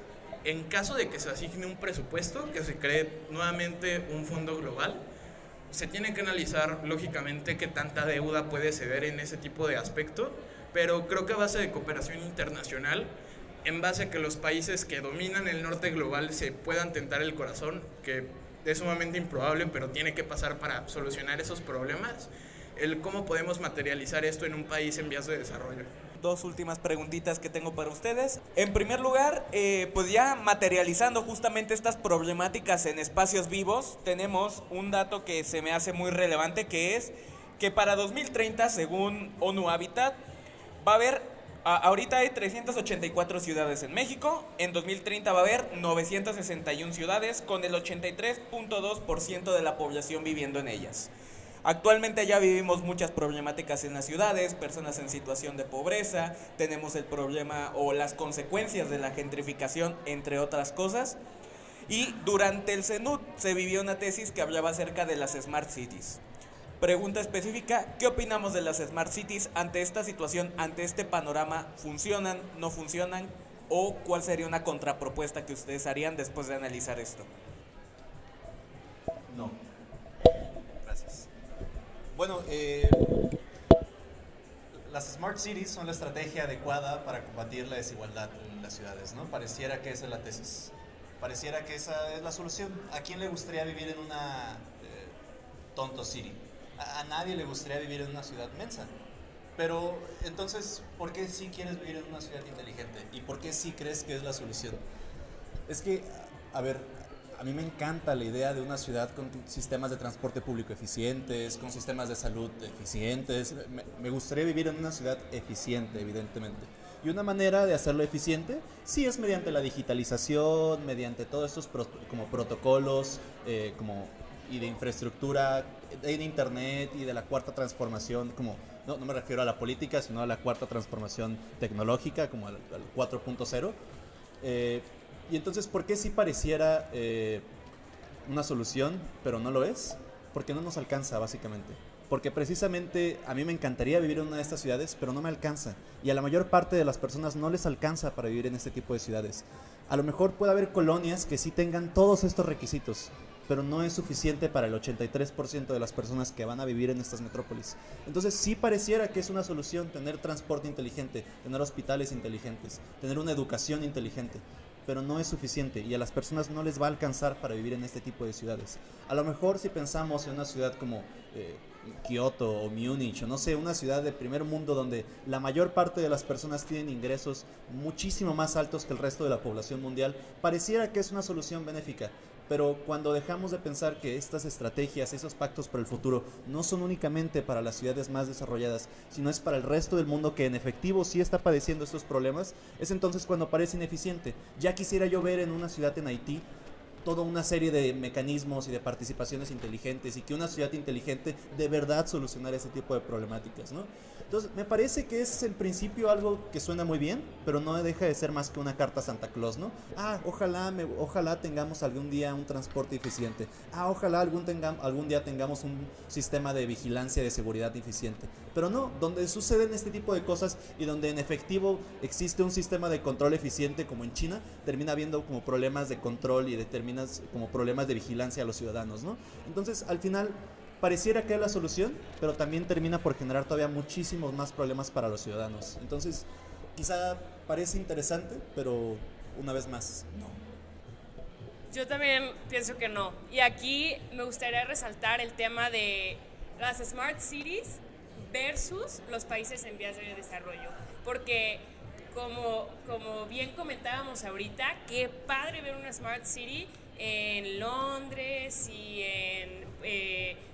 en caso de que se asigne un presupuesto, que se cree nuevamente un fondo global, se tiene que analizar lógicamente qué tanta deuda puede ceder en ese tipo de aspecto, pero creo que a base de cooperación internacional, en base a que los países que dominan el norte global se puedan tentar el corazón, que es sumamente improbable, pero tiene que pasar para solucionar esos problemas, el cómo podemos materializar esto en un país en vías de desarrollo. Dos últimas preguntitas que tengo para ustedes. En primer lugar, pues ya materializando justamente estas problemáticas en espacios vivos, tenemos un dato que se me hace muy relevante, que es que para 2030, según ONU Habitat, va a haber, ahorita hay 384 ciudades en México, en 2030 va a haber 961 ciudades con el 83.2% de la población viviendo en ellas. Actualmente ya vivimos muchas problemáticas en las ciudades, personas en situación de pobreza, tenemos el problema o las consecuencias de la gentrificación, entre otras cosas. Y durante el CENUT se vivió una tesis que hablaba acerca de las Smart Cities. Pregunta específica, ¿qué opinamos de las Smart Cities ante esta situación, ante este panorama? ¿Funcionan, no funcionan? ¿O cuál sería una contrapropuesta que ustedes harían después de analizar esto? No. Gracias. Bueno, las Smart Cities son la estrategia adecuada para combatir la desigualdad en las ciudades, ¿no? Pareciera que esa es la tesis. Pareciera que esa es la solución. ¿A quién le gustaría vivir en una tonto city? A nadie le gustaría vivir en una ciudad mensa. Pero entonces, ¿por qué sí quieres vivir en una ciudad inteligente? ¿Y por qué sí crees que es la solución? Es que, a ver, a mí me encanta la idea de una ciudad con sistemas de transporte público eficientes, con sistemas de salud eficientes. Me gustaría vivir en una ciudad eficiente, evidentemente. Y una manera de hacerlo eficiente, sí, es mediante la digitalización, mediante todos estos como protocolos, y de infraestructura, de internet y de la cuarta transformación, como no me refiero a la política, sino a la cuarta transformación tecnológica, como al 4.0. Y entonces, ¿por qué sí pareciera una solución, pero no lo es? Porque no nos alcanza, básicamente. Porque precisamente a mí me encantaría vivir en una de estas ciudades, pero no me alcanza. Y a la mayor parte de las personas no les alcanza para vivir en este tipo de ciudades. A lo mejor puede haber colonias que sí tengan todos estos requisitos, pero no es suficiente para el 83% de las personas que van a vivir en estas metrópolis. Entonces sí pareciera que es una solución tener transporte inteligente, tener hospitales inteligentes, tener una educación inteligente, pero no es suficiente y a las personas no les va a alcanzar para vivir en este tipo de ciudades. A lo mejor si pensamos en una ciudad como Kioto o Múnich, o no sé, una ciudad de primer mundo donde la mayor parte de las personas tienen ingresos muchísimo más altos que el resto de la población mundial, pareciera que es una solución benéfica, Pero cuando dejamos de pensar que estas estrategias, esos pactos para el futuro, no son únicamente para las ciudades más desarrolladas, sino es para el resto del mundo que en efectivo sí está padeciendo estos problemas, es entonces cuando parece ineficiente. Ya quisiera yo ver en una ciudad en Haití toda una serie de mecanismos y de participaciones inteligentes, y que una ciudad inteligente de verdad solucionara ese tipo de problemáticas, ¿no? Entonces, me parece que es en principio algo que suena muy bien, pero no deja de ser más que una carta a Santa Claus, ¿no? Ojalá tengamos algún día un transporte eficiente. Ojalá algún día tengamos un sistema de vigilancia de seguridad eficiente. Pero no, donde suceden este tipo de cosas y donde en efectivo existe un sistema de control eficiente como en China, termina habiendo como problemas de control y determinas como problemas de vigilancia a los ciudadanos, ¿no? Entonces, al final pareciera que es la solución, pero también termina por generar todavía muchísimos más problemas para los ciudadanos. Entonces, quizá parece interesante, pero una vez más, no. Yo también pienso que no. Y aquí me gustaría resaltar el tema de las Smart Cities versus los países en vías de desarrollo. Porque como bien comentábamos ahorita, qué padre ver una Smart City en Londres y en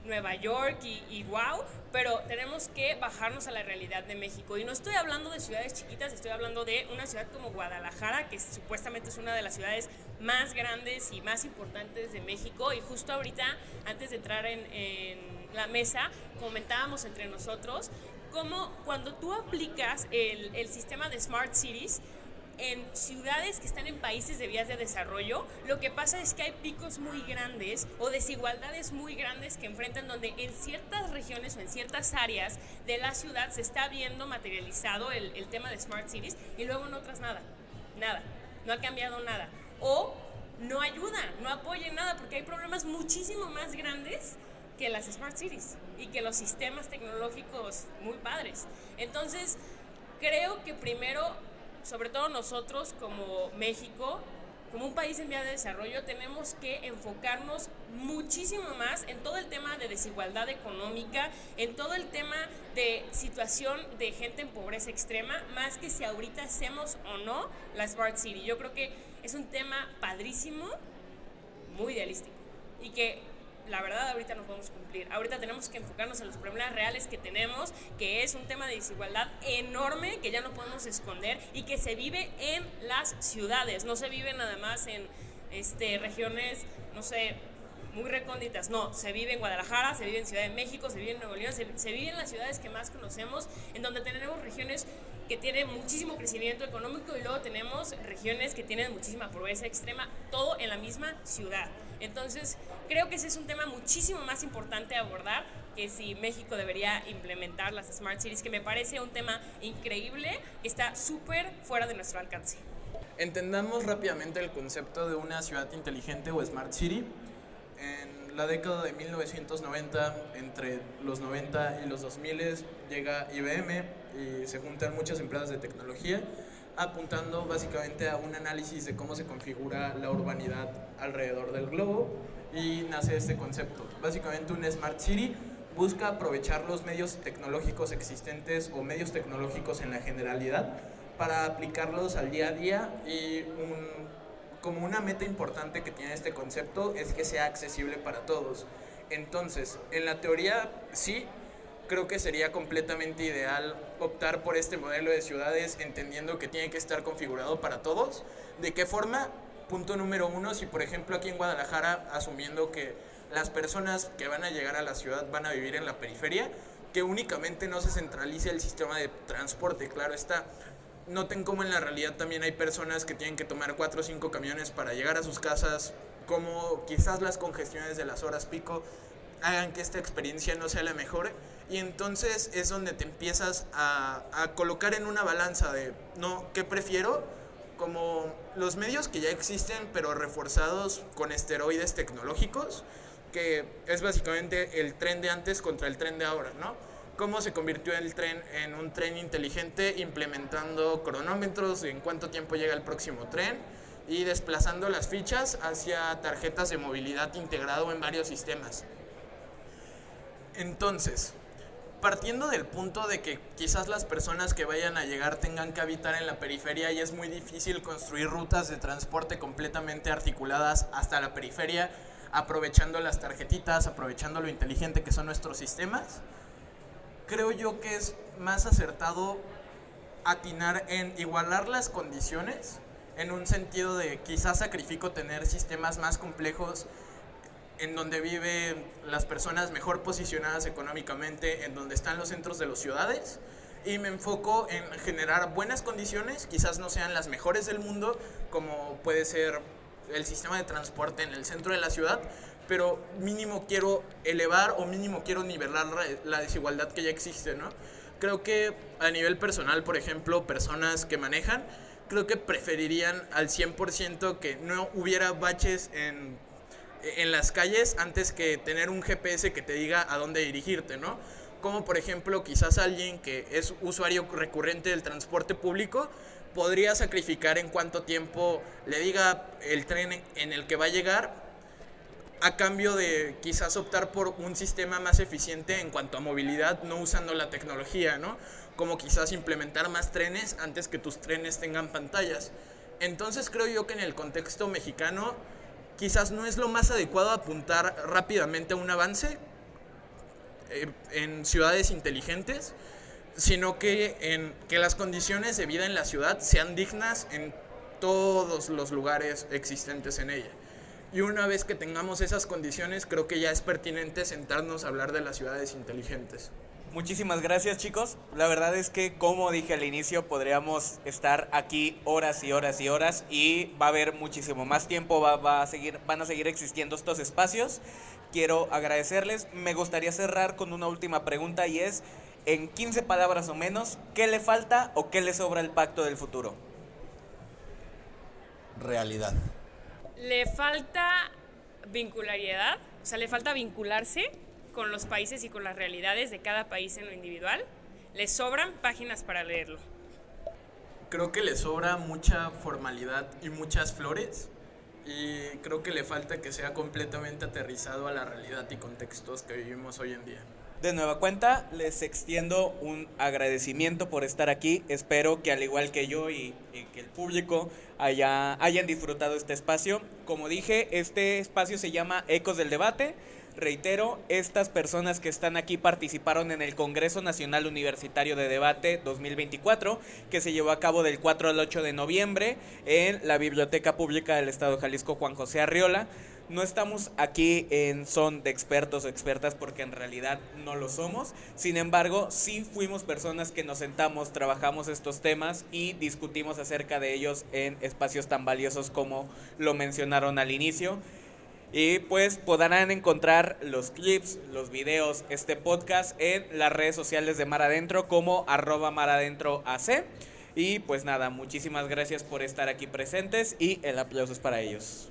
Nueva York y wow, pero tenemos que bajarnos a la realidad de México. Y no estoy hablando de ciudades chiquitas, estoy hablando de una ciudad como Guadalajara, que supuestamente es una de las ciudades más grandes y más importantes de México. Y justo ahorita, antes de entrar en la mesa, comentábamos entre nosotros cómo cuando tú aplicas el sistema de Smart Cities en ciudades que están en países de vías de desarrollo, lo que pasa es que hay picos muy grandes o desigualdades muy grandes que enfrentan, donde en ciertas regiones o en ciertas áreas de la ciudad se está viendo materializado el tema de Smart Cities, y luego en otras nada, no ha cambiado nada, o no ayuda, no apoya en nada, porque hay problemas muchísimo más grandes que las Smart Cities y que los sistemas tecnológicos muy padres. Entonces, creo que primero, sobre todo nosotros como México, como un país en vía de desarrollo, tenemos que enfocarnos muchísimo más en todo el tema de desigualdad económica, en todo el tema de situación de gente en pobreza extrema, más que si ahorita hacemos o no la Smart City. Yo creo que es un tema padrísimo, muy idealístico, y que la verdad ahorita no podemos cumplir. Ahorita tenemos que enfocarnos en los problemas reales que tenemos, que es un tema de desigualdad enorme que ya no podemos esconder y que se vive en las ciudades, no se vive nada más en regiones, no sé, muy recónditas, no, se vive en Guadalajara, se vive en Ciudad de México, se vive en Nuevo León, se vive en las ciudades que más conocemos, en donde tenemos regiones que tienen muchísimo crecimiento económico, y luego tenemos regiones que tienen muchísima pobreza extrema, todo en la misma ciudad. Entonces, creo que ese es un tema muchísimo más importante a abordar, que si México debería implementar las Smart Cities, que me parece un tema increíble, que está súper fuera de nuestro alcance. Entendamos rápidamente el concepto de una ciudad inteligente o Smart City. En la década de 1990, entre los 90 y los 2000, llega IBM y se juntan muchas empresas de tecnología, apuntando básicamente a un análisis de cómo se configura la urbanidad alrededor del globo, y nace este concepto. Básicamente, un Smart City busca aprovechar los medios tecnológicos existentes o medios tecnológicos en la generalidad para aplicarlos al día a día, y como una meta importante que tiene este concepto es que sea accesible para todos. Entonces, en la teoría sí, creo que sería completamente ideal optar por este modelo de ciudades, entendiendo que tiene que estar configurado para todos. ¿De qué forma? Punto número 1, si por ejemplo aquí en Guadalajara, asumiendo que las personas que van a llegar a la ciudad van a vivir en la periferia, que únicamente no se centralice el sistema de transporte, claro está. Noten cómo en la realidad también hay personas que tienen que tomar 4 o 5 camiones para llegar a sus casas, como quizás las congestiones de las horas pico hagan que esta experiencia no sea la mejor, y entonces es donde te empiezas a colocar en una balanza de, no, ¿qué prefiero? Como los medios que ya existen pero reforzados con esteroides tecnológicos, que es básicamente el tren de antes contra el tren de ahora, ¿no? Cómo se convirtió el tren en un tren inteligente, implementando cronómetros de en cuánto tiempo llega el próximo tren y desplazando las fichas hacia tarjetas de movilidad integrado en varios sistemas. Entonces, partiendo del punto de que quizás las personas que vayan a llegar tengan que habitar en la periferia y es muy difícil construir rutas de transporte completamente articuladas hasta la periferia, aprovechando las tarjetitas, aprovechando lo inteligente que son nuestros sistemas, creo yo que es más acertado atinar en igualar las condiciones, en un sentido de quizás sacrifico tener sistemas más complejos en donde viven las personas mejor posicionadas económicamente, en donde están los centros de las ciudades, y me enfoco en generar buenas condiciones, quizás no sean las mejores del mundo, como puede ser el sistema de transporte en el centro de la ciudad, pero mínimo quiero elevar o mínimo quiero nivelar la desigualdad que ya existe, ¿no? Creo que a nivel personal, por ejemplo, personas que manejan, creo que preferirían al 100% que no hubiera baches en las calles antes que tener un GPS que te diga a dónde dirigirte, ¿no? Como por ejemplo, quizás alguien que es usuario recurrente del transporte público podría sacrificar en cuánto tiempo le diga el tren en el que va a llegar, a cambio de quizás optar por un sistema más eficiente en cuanto a movilidad, no usando la tecnología, ¿no? Como quizás implementar más trenes antes que tus trenes tengan pantallas. Entonces creo yo que en el contexto mexicano quizás no es lo más adecuado apuntar rápidamente a un avance en ciudades inteligentes, sino que en que las condiciones de vida en la ciudad sean dignas en todos los lugares existentes en ella. Y una vez que tengamos esas condiciones, creo que ya es pertinente sentarnos a hablar de las ciudades inteligentes. Muchísimas gracias, chicos. La verdad es que, como dije al inicio, podríamos estar aquí horas y horas y horas, y va a haber muchísimo más tiempo, van a seguir existiendo estos espacios. Quiero agradecerles. Me gustaría cerrar con una última pregunta, y es, en 15 palabras o menos, ¿qué le falta o qué le sobra al Pacto del Futuro? Realidad. Le falta vincularidad, o sea, le falta vincularse con los países y con las realidades de cada país en lo individual. Le sobran páginas para leerlo. Creo que le sobra mucha formalidad y muchas flores, y creo que le falta que sea completamente aterrizado a la realidad y contextos que vivimos hoy en día. De nueva cuenta, les extiendo un agradecimiento por estar aquí. Espero que, al igual que yo y que el público, hayan disfrutado este espacio. Como dije, este espacio se llama Ecos del Debate. Reitero, estas personas que están aquí participaron en el Congreso Nacional Universitario de Debate 2024, que se llevó a cabo del 4 al 8 de noviembre en la Biblioteca Pública del Estado de Jalisco, Juan José Arriola. No estamos aquí en son de expertos o expertas, porque en realidad no lo somos. Sin embargo, sí fuimos personas que nos sentamos, trabajamos estos temas y discutimos acerca de ellos en espacios tan valiosos como lo mencionaron al inicio. Y pues podrán encontrar los clips, los videos, este podcast en las redes sociales de Mar Adentro como @maradentroac. Y pues nada, muchísimas gracias por estar aquí presentes, y el aplauso es para ellos.